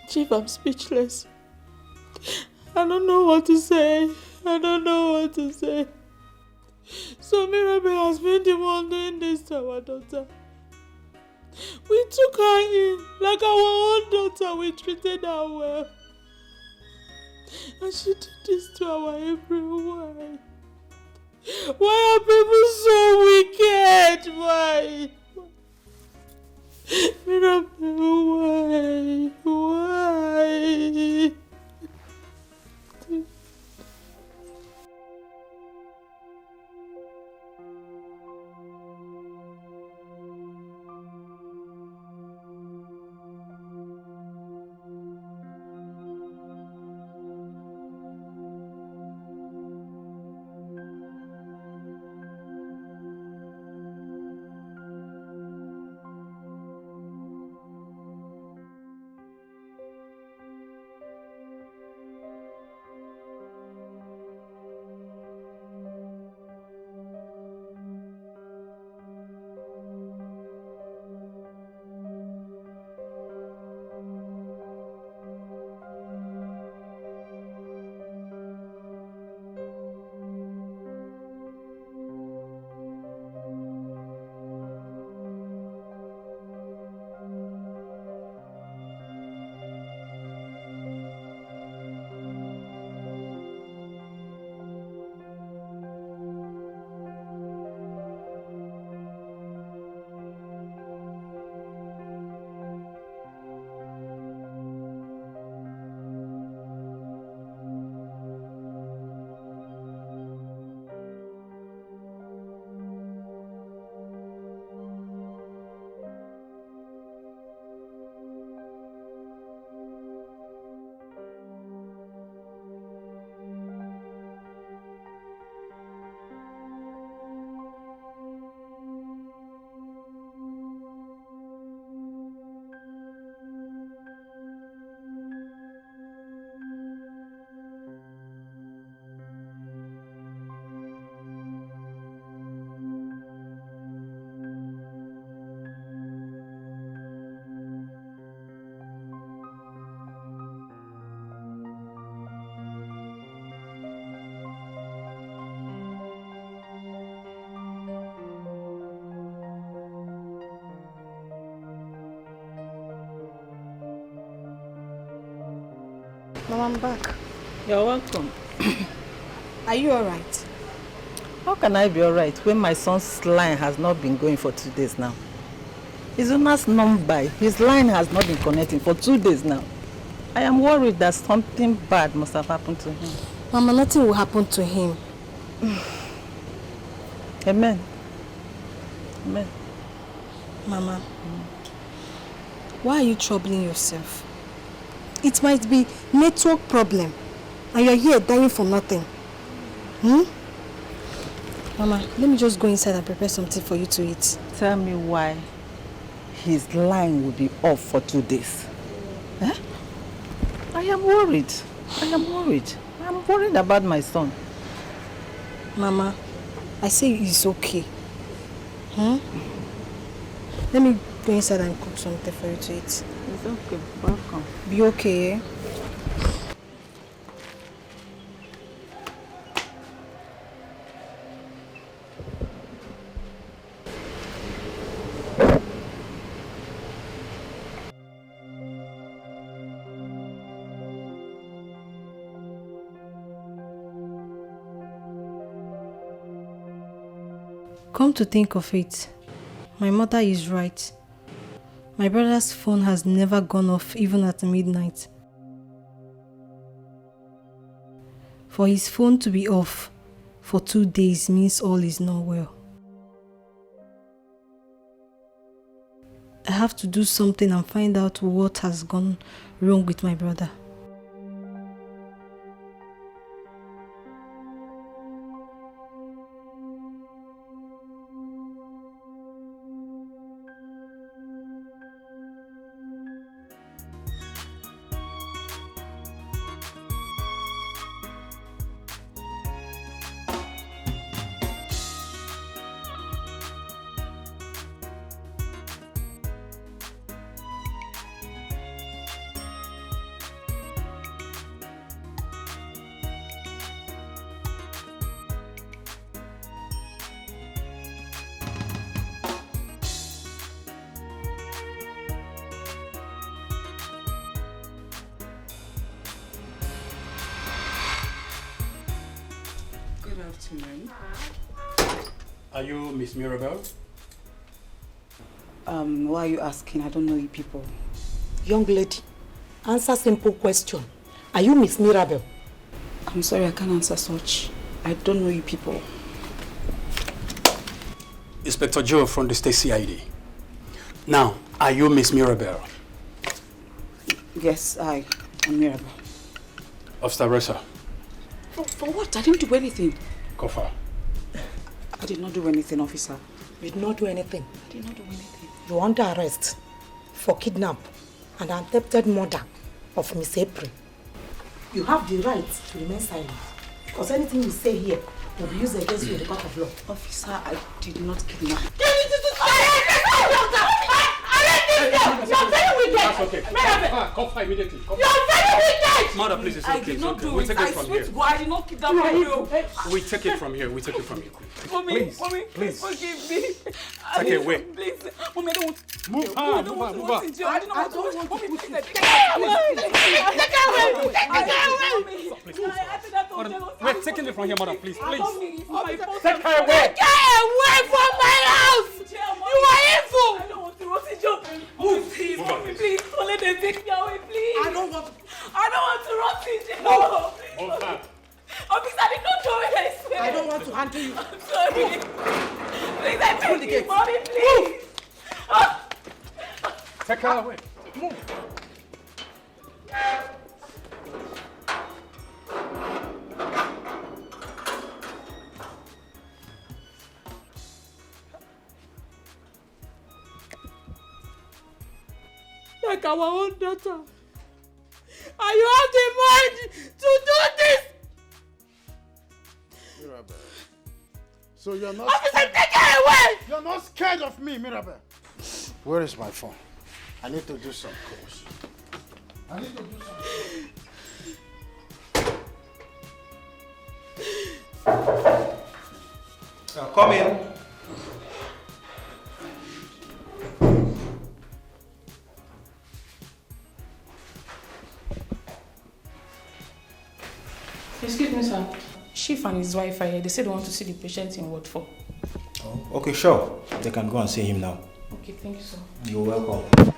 Chief, I'm speechless. I don't know what to say. So Mirabel has been the one doing this to our daughter. We took her in like our own daughter. We treated her well. And she did this to our everyone. Why are people so wicked? Why? Mirabel, why? Now I'm back. You're welcome. Are you alright? How can I be alright when my son's line has not been going for 2 days now? His owner's number, his line has not been connecting for 2 days now. I am worried that something bad must have happened to him. Mama, nothing will happen to him. Amen. Amen. Mama, why are you troubling yourself? It might be network problem, and you're here dying for nothing. Mama, let me just go inside and prepare something for you to eat. Tell me why his line will be off for 2 days. Eh? I am worried. I am worried. I am worried about my son. Mama, I say it's okay. Let me go inside and cook something for you to eat. It's okay. Welcome. Be okay, eh? Come to think of it, my mother is right. My brother's phone has never gone off even at midnight. For his phone to be off for 2 days means all is not well. I have to do something and find out what has gone wrong with my brother. Are you Miss Mirabel? Why are you asking? I don't know you people. Young lady, answer simple question. Are you Miss Mirabel? I'm sorry, I can't answer such. I don't know you people. Inspector Joe from the state CID. Now, are you Miss Mirabel? Yes, I'm Mirabel. Officer Rosa. For what? I didn't do anything. Kofa. I did not do anything, officer. You did not do anything. I did not do anything. You're under arrest for kidnap and attempted murder of Miss April. You have the right to remain silent, because anything you say here will be used against you in the court of law. Officer, I did not kidnap. You're very wicked! That's okay. Kofa immediately. Kofa. You're very wicked! Mother, please, it's okay. I did not do We it. take it I from swear here. to God, I did not kidnap you. We take it from here. We take it from here. Mommy, Please. forgive me. Take it away. Please, Mommy, I don't want. Move her. I don't want to rot in jail. I did not want to. Mommy, please, take We're taking it from here, mother. Please, please. Take her away. Get away from my house. You are evil. I don't want to rot in jail. Move, please, Mommy, please. Don't let them take me away, please. I don't want to rot in jail. Move her. Officer, I did not do it, I swear. I don't want to handle you. I'm sorry. Please, I beg you, Mommy, please. Take her away. Move. Like our own daughter. And you have the mind to do this. Mirabel. So you're not... Officer, take her away! You're not scared of me, Mirabel. Where is my phone? I need to do some calls. I need to do some... Come in. Excuse me, sir. Chief and his wife are here. They said they want to see the patient in Ward 4. Oh, okay, sure. They can go and see him now. Okay, thank you, sir. You're welcome.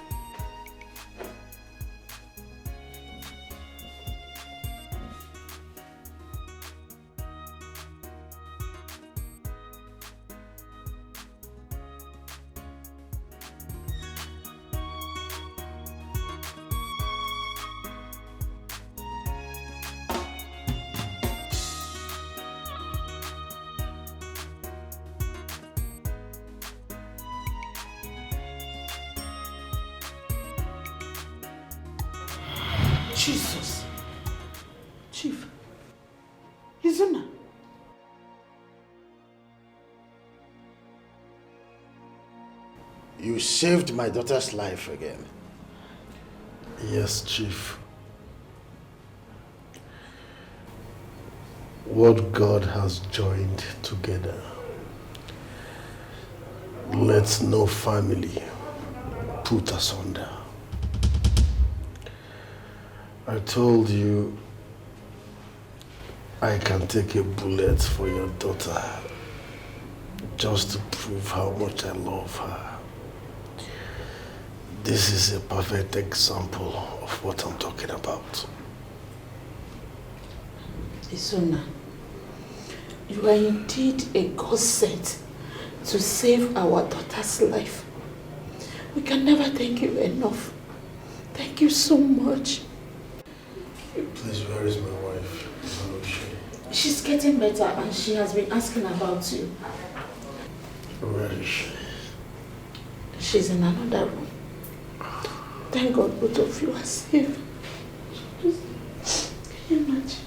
Jesus. Chief. Izuna. You saved my daughter's life again. Yes, Chief. What God has joined together, let no family put asunder. I told you I can take a bullet for your daughter just to prove how much I love her. This is a perfect example of what I'm talking about. Izuna, you are indeed a God sent to save our daughter's life. We can never thank you enough. Thank you so much. Please, where is my wife? Where is she? She's getting better and she has been asking about you. Where is she? She's in another room. Thank God both of you are safe. Can you imagine?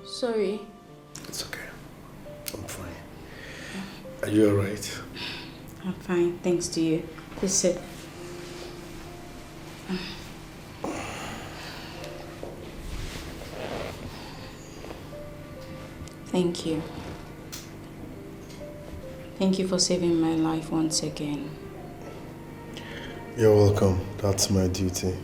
Sorry. It's okay. I'm fine. Are you alright? I'm fine, thanks to you. Please sit. Thank you. Thank you for saving my life once again. You're welcome. That's my duty.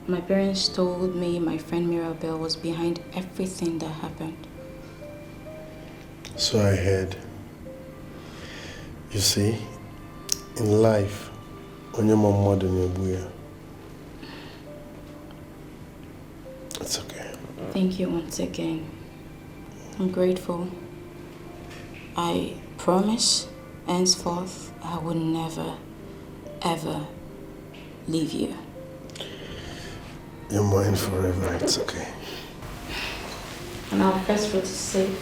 My parents told me my friend Mirabelle was behind everything that happened. So I heard. You see, in life, onye mama than it's okay. Thank you once again. I'm grateful. I promise, henceforth, I will never, ever leave you. You're mine forever, it's okay. And our first fruit is safe.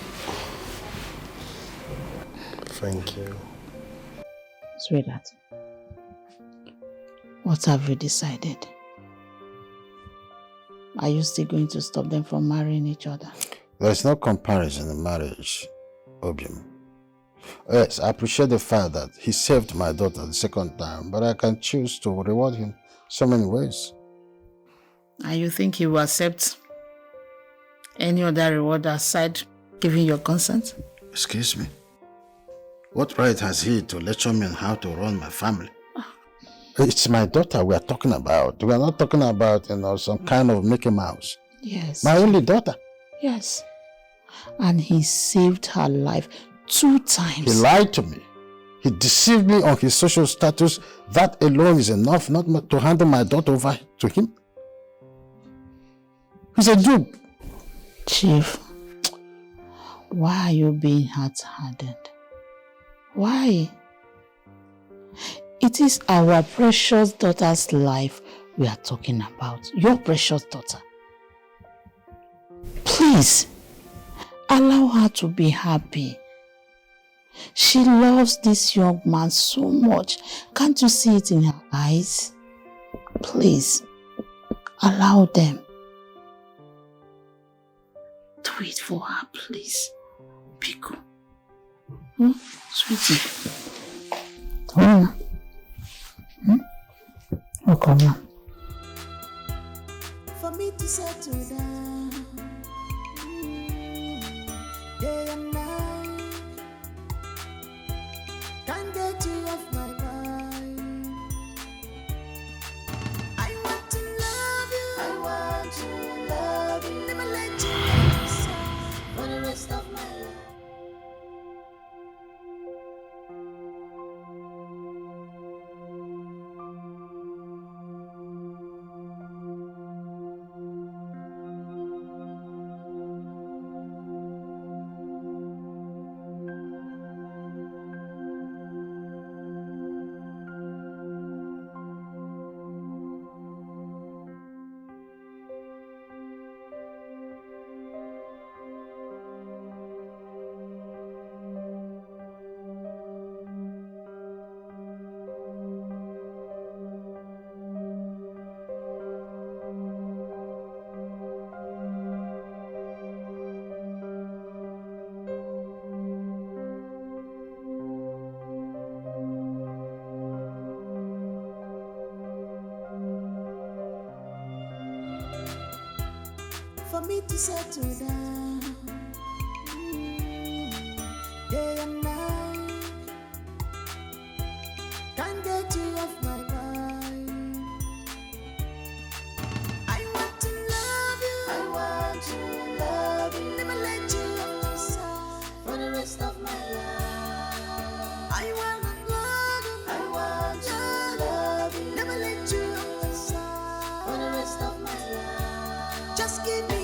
Thank you. Sweetheart, what have you decided? Are you still going to stop them from marrying each other? There is no comparison in marriage, Obium. Yes, I appreciate the fact that he saved my daughter the second time, but I can choose to reward him so many ways. And you think he will accept any other reward aside giving your consent? Excuse me? What right has he to lecture me on how to run my family? It's my daughter we are talking about. We are not talking about, some kind of Mickey Mouse. Yes. My only daughter. Yes. And he saved her life 2 times. He lied to me. He deceived me on his social status. That alone is enough not to hand my daughter over to him. He's a dupe. Chief, why are you being hard-hearted? Why? It is our precious daughter's life we are talking about. Your precious daughter. Please, allow her to be happy. She loves this young man so much. Can't you see it in her eyes? Please, allow them. Do it for her, please. Pico. Sweetie. Oh, come on. For me to settle down, day and night, can't get you off my mind. I want to love you, I want to love you, never let you go for the rest of my life. For me to settle down, day and night, can't get you off my mind. I want to love you, I want to love you, never let you off my side for the rest of my life. I want to love you, I want to love you, never let you off my side for the rest of my life. Just give me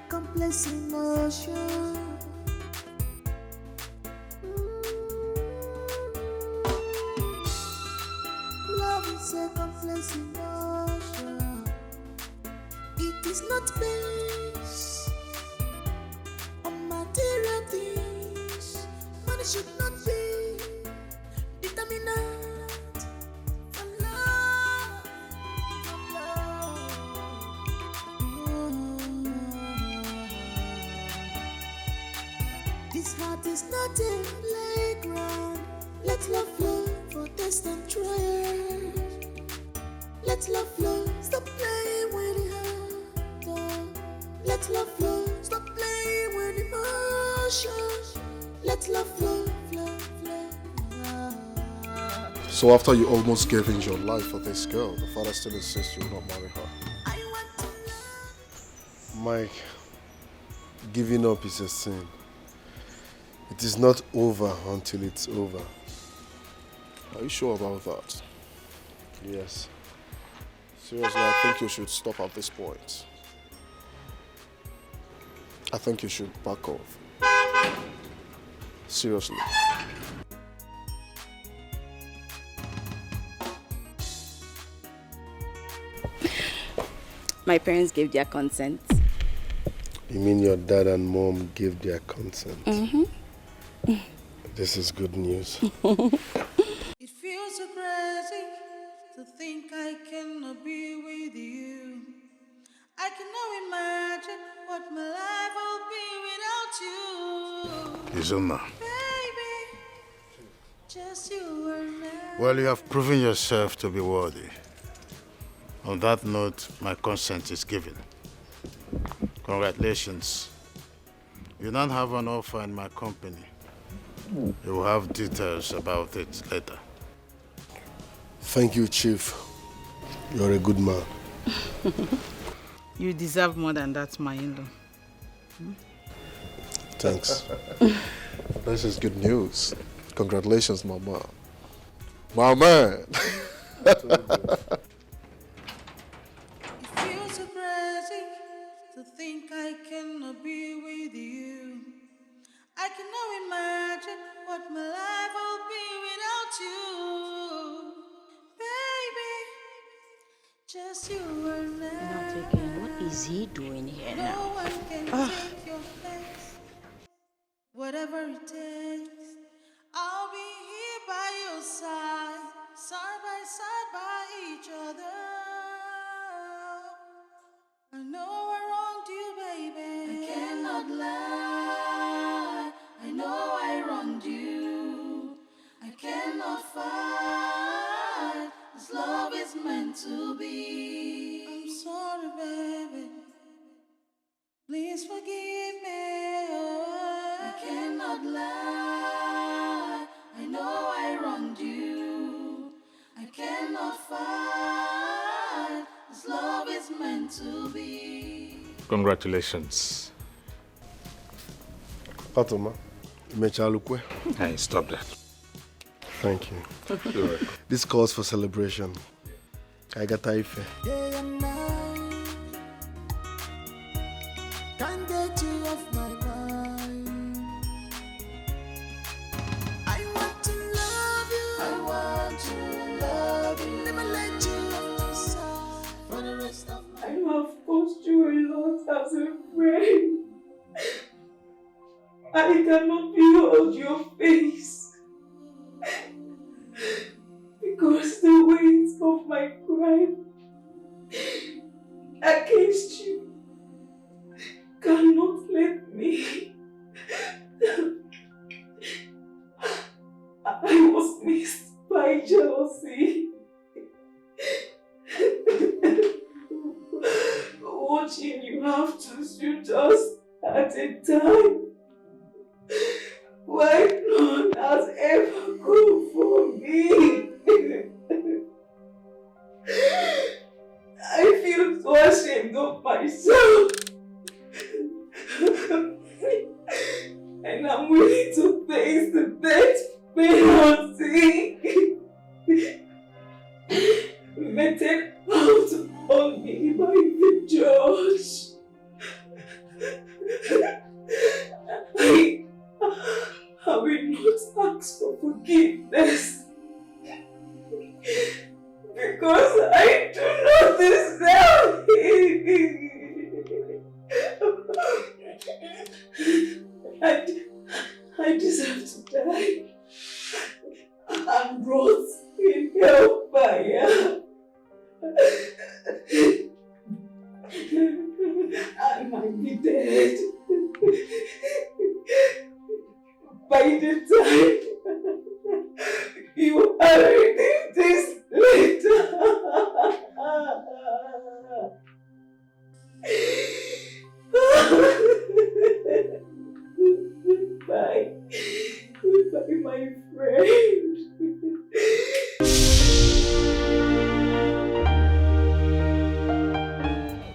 complex emotion. Love is a complex emotion. It is not based on material things. Money should not be determinant for love. This heart is not a playground. Let love flow for test and trial. Let love flow, stop playing with the heart. Let love flow, stop playing with emotions. Let love flow, flow, flow. So after you almost gave in your life for this girl, the father still insists you will not marry her. Mike, giving up is a sin. It is not over until it's over. Are you sure about that? Yes. Seriously, I think you should stop at this point. I think you should back off. Seriously. My parents gave their consent. You mean your dad and mom gave their consent? Mm-hmm. This is good news. It feels so crazy to think I cannot be with you. I cannot imagine what my life will be without you. Izuma, Baby, just you and I. well, you have proven yourself to be worthy. On that note, my consent is given. Congratulations. You don't have an offer in my company. You will have details about it later. Thank you, Chief. You're a good man. You deserve more than that, my in-law. Thanks. This is good news. Congratulations, Mama. My man. It feels so crazy think I cannot be with you. I cannot imagine what my life will be without you. Baby, just you and I. Not again. What is he doing here No now? one can take your place. Whatever it takes, I'll be here by your side, side by each other. I know I wronged you, baby. I cannot lie. I know I wronged you. I cannot fight. This love is meant to be. I'm sorry, baby. Please forgive me. I cannot lie. I know I wronged you. I cannot fight. This love is meant to be. Congratulations. Fatoma, Mechalukwe. Hey, stop that. Thank you. You're welcome. This calls for celebration. I got Ife. Day and night, can't get you off my mind. I want to love you. I want to love you. Never let you off my side for the rest of my life. I have cost you a lot as a friend. I cannot behold your face because the weight of my crime against you cannot let me. I was missed by jealousy. Watching you have to shoot us at a time why none has ever come for me. I feel so ashamed of myself. And I'm willing to face the death penalty meted out on me by the judge. I will not ask for forgiveness because I do not deserve it. I deserve to die. I'm brought in hellfire. I might be dead by the time you are reading this letter. Goodbye. Goodbye, my friend.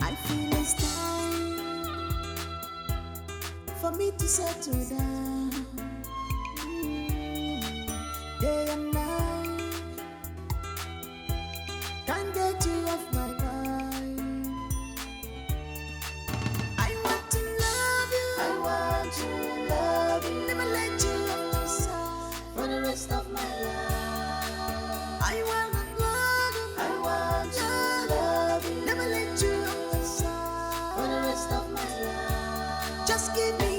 I feel it's time for me to settle down. Day and night, can't get you off my mind. I want to love you. I want to love you. Never let you off my side for the rest of my life. I want to love you. I want to love you. Never let you off my side for the rest of my life. Just give me